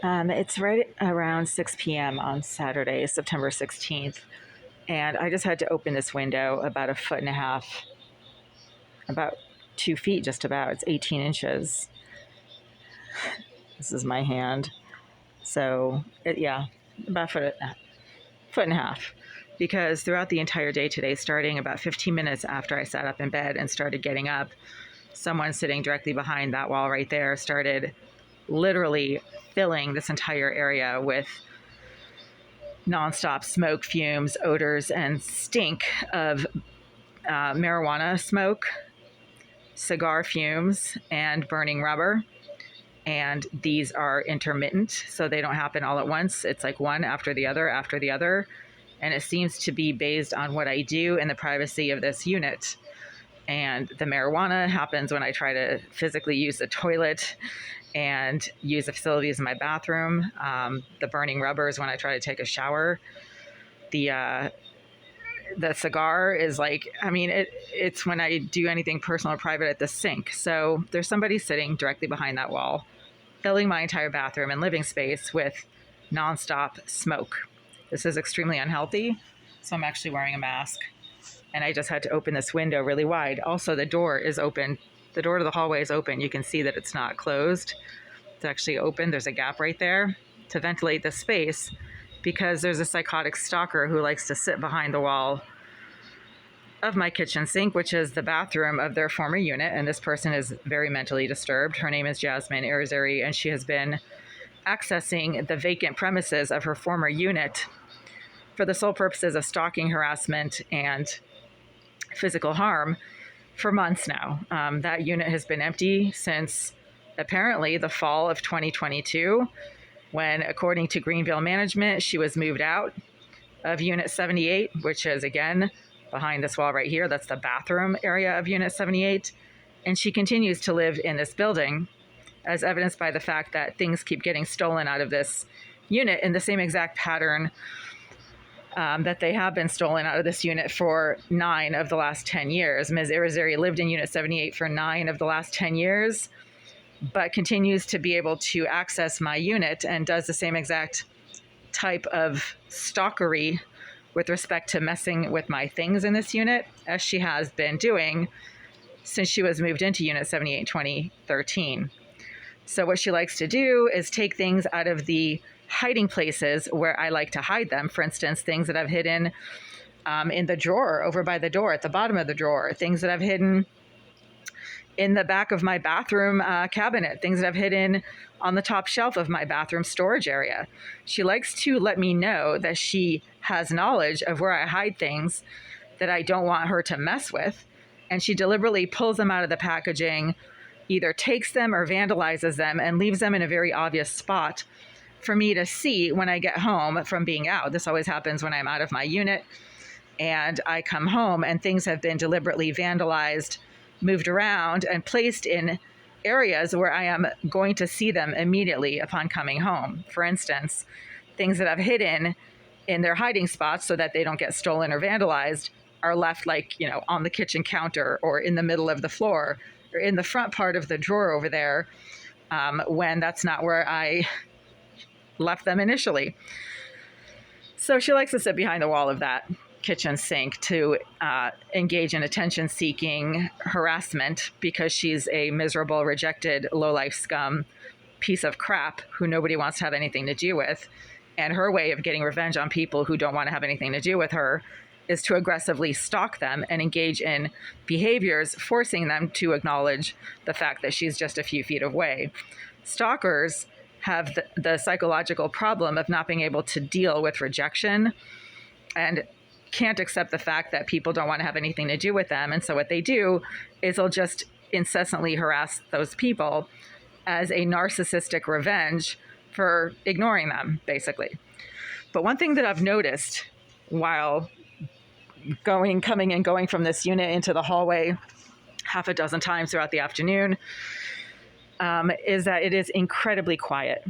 It's right around 6 p.m. on Saturday, September 16th. And I just had to open this window about a foot and a half, about 2 feet, just about. It's 18 inches. This is my hand. So, yeah, about foot and a half. Because throughout the entire day today, starting about 15 minutes after I sat up in bed and started getting up, someone sitting directly behind that wall right there started literally filling this entire area with nonstop smoke, fumes, odors, and stink of marijuana smoke, cigar fumes, and burning rubber. And these are intermittent, so they don't happen all at once. It's like one after the other after the other. And it seems to be based on what I do in the privacy of this unit. And the marijuana happens when I try to physically use the toilet and use the facilities in my bathroom. The burning rubber is when I try to take a shower. The cigar is like, I mean, it's when I do anything personal or private at the sink. So there's somebody sitting directly behind that wall, filling my entire bathroom and living space with nonstop smoke. This is extremely unhealthy. So I'm actually wearing a mask. And I just had to open this window really wide. Also, the door is open. The door to the hallway is open. You can see that it's not closed. It's actually open. There's a gap right there to ventilate the space because there's a psychotic stalker who likes to sit behind the wall of my kitchen sink, which is the bathroom of their former unit. And this person is very mentally disturbed. Her name is Jasmine Irizarry, and she has been accessing the vacant premises of her former unit for the sole purposes of stalking, harassment, and physical harm for months now. That unit has been empty since apparently the fall of 2022, when, according to Greenville management, she was moved out of Unit 78, which is, again, behind this wall right here. That's the bathroom area of Unit 78. And she continues to live in this building, as evidenced by the fact that things keep getting stolen out of this unit in the same exact pattern that they have been stolen out of this unit for 9 of the last 10 years. Ms. Irizarry lived in Unit 78 for 9 of the last 10 years, but continues to be able to access my unit and does the same exact type of stalkery with respect to messing with my things in this unit as she has been doing since she was moved into Unit 78 in 2013. So what she likes to do is take things out of the hiding places where I like to hide them. For instance, things that I've hidden in the drawer over by the door, at the bottom of the drawer, things that I've hidden in the back of my bathroom cabinet, things that I've hidden on the top shelf of my bathroom storage area. She likes to let me know that she has knowledge of where I hide things that I don't want her to mess with. And she deliberately pulls them out of the packaging, either takes them or vandalizes them and leaves them in a very obvious spot for me to see when I get home from being out. This always happens when I'm out of my unit and I come home and things have been deliberately vandalized, moved around, and placed in areas where I am going to see them immediately upon coming home. For instance, things that I've hidden in their hiding spots so that they don't get stolen or vandalized are left, like, on the kitchen counter or in the middle of the floor or in the front part of the drawer over there, when that's not where I left them initially. So she likes to sit behind the wall of that kitchen sink to engage in attention-seeking harassment because she's a miserable, rejected, low-life scum piece of crap who nobody wants to have anything to do with. And her way of getting revenge on people who don't want to have anything to do with her is to aggressively stalk them and engage in behaviors forcing them to acknowledge the fact that she's just a few feet away. Stalkers have the psychological problem of not being able to deal with rejection and can't accept the fact that people don't want to have anything to do with them. And so what they do is they'll just incessantly harass those people as a narcissistic revenge for ignoring them, basically. But one thing that I've noticed while coming and going from this unit into the hallway half a dozen times throughout the afternoon, is that it is incredibly quiet.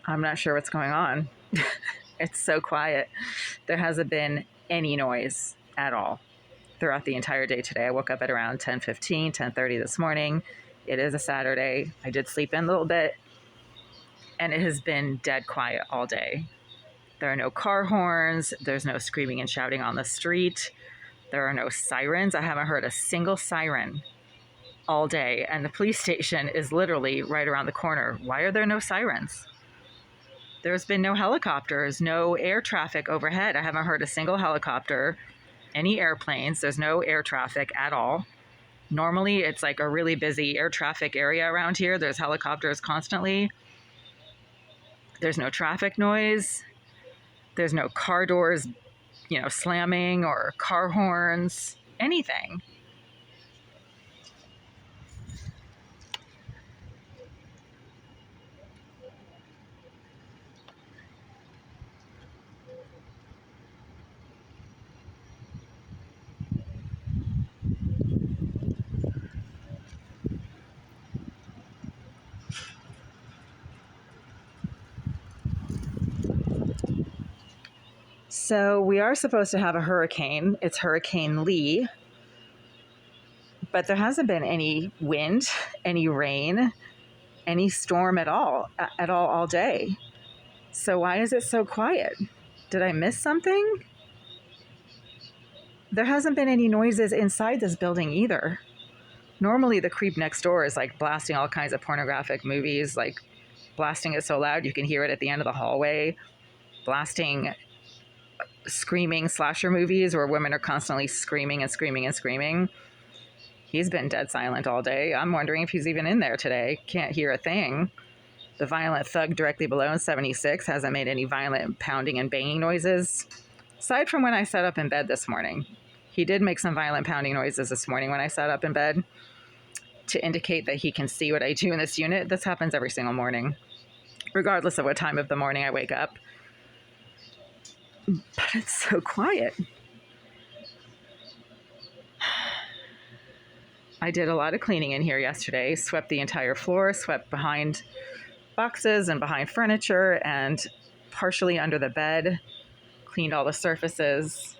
I'm not sure what's going on. It's so quiet. There hasn't been any noise at all throughout the entire day today. I woke up at around 10:15, 10:30 this morning. It is a Saturday. I did sleep in a little bit, and it has been dead quiet all day. There are no car horns. There's no screaming and shouting on the street. There are no sirens. I haven't heard a single siren all day, and the police station is literally right around the corner. Why are there no sirens? There's been no helicopters, no air traffic overhead. I haven't heard a single helicopter, any airplanes. There's no air traffic at all. Normally, it's like a really busy air traffic area around here. There's helicopters constantly. There's no traffic noise. There's no car doors, slamming or car horns, anything. So we are supposed to have a hurricane. It's Hurricane Lee, but there hasn't been any wind, any rain, any storm at all day. So why is it so quiet? Did I miss something? There hasn't been any noises inside this building either. Normally the creep next door is like blasting all kinds of pornographic movies, like blasting it so loud you can hear it at the end of the hallway, blasting screaming slasher movies where women are constantly screaming and screaming and screaming. He's been dead silent all day. I'm wondering if he's even in there today. Can't hear a thing. The violent thug directly below in 76 hasn't made any violent pounding and banging noises. Aside from when I sat up in bed this morning. He did make some violent pounding noises this morning when I sat up in bed to indicate that he can see what I do in this unit. This happens every single morning, regardless of what time of the morning I wake up. But it's so quiet. I did a lot of cleaning in here yesterday, swept the entire floor, swept behind boxes and behind furniture and partially under the bed, cleaned all the surfaces,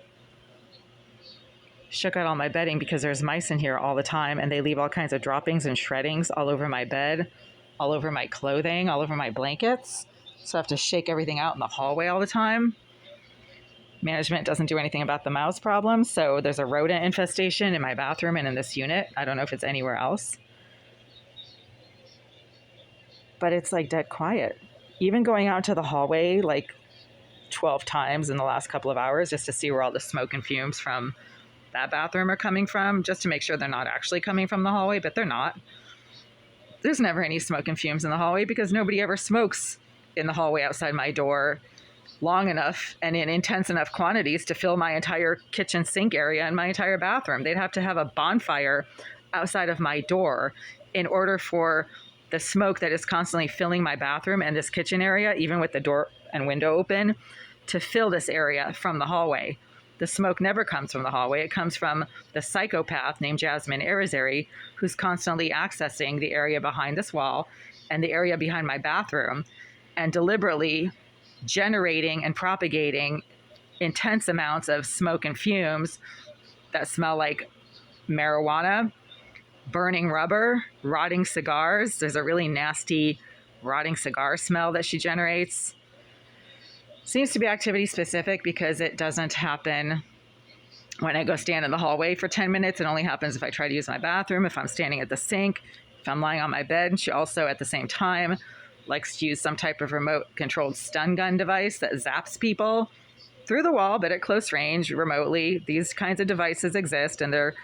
shook out all my bedding because there's mice in here all the time and they leave all kinds of droppings and shreddings all over my bed, all over my clothing, all over my blankets. So I have to shake everything out in the hallway all the time. Management doesn't do anything about the mouse problem, so there's a rodent infestation in my bathroom and in this unit. I don't know if it's anywhere else. But it's like dead quiet. Even going out to the hallway like 12 times in the last couple of hours just to see where all the smoke and fumes from that bathroom are coming from, just to make sure they're not actually coming from the hallway, but they're not. There's never any smoke and fumes in the hallway because nobody ever smokes in the hallway outside my door long enough and in intense enough quantities to fill my entire kitchen sink area and my entire bathroom. They'd have to have a bonfire outside of my door in order for the smoke that is constantly filling my bathroom and this kitchen area, even with the door and window open, to fill this area from the hallway. The smoke never comes from the hallway. It comes from the psychopath named Jasmine Arizari, who's constantly accessing the area behind this wall and the area behind my bathroom and deliberately generating and propagating intense amounts of smoke and fumes that smell like marijuana, burning rubber, rotting cigars. There's a really nasty rotting cigar smell that she generates. Seems to be activity specific because it doesn't happen when I go stand in the hallway for 10 minutes. It only happens if I try to use my bathroom, if I'm standing at the sink, if I'm lying on my bed. She also, at the same time, likes to use some type of remote-controlled stun gun device that zaps people through the wall, but at close range, remotely. These kinds of devices exist, and they're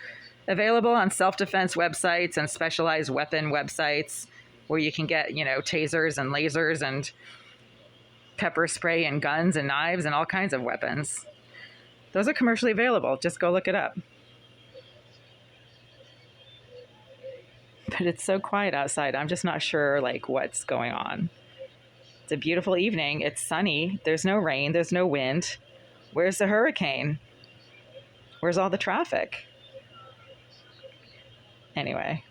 available on self-defense websites and specialized weapon websites where you can get, tasers and lasers and pepper spray and guns and knives and all kinds of weapons. Those are commercially available. Just go look it up. But it's so quiet outside. I'm just not sure what's going on. It's a beautiful evening. It's sunny. There's no rain. There's no wind. Where's the hurricane? Where's all the traffic? Anyway.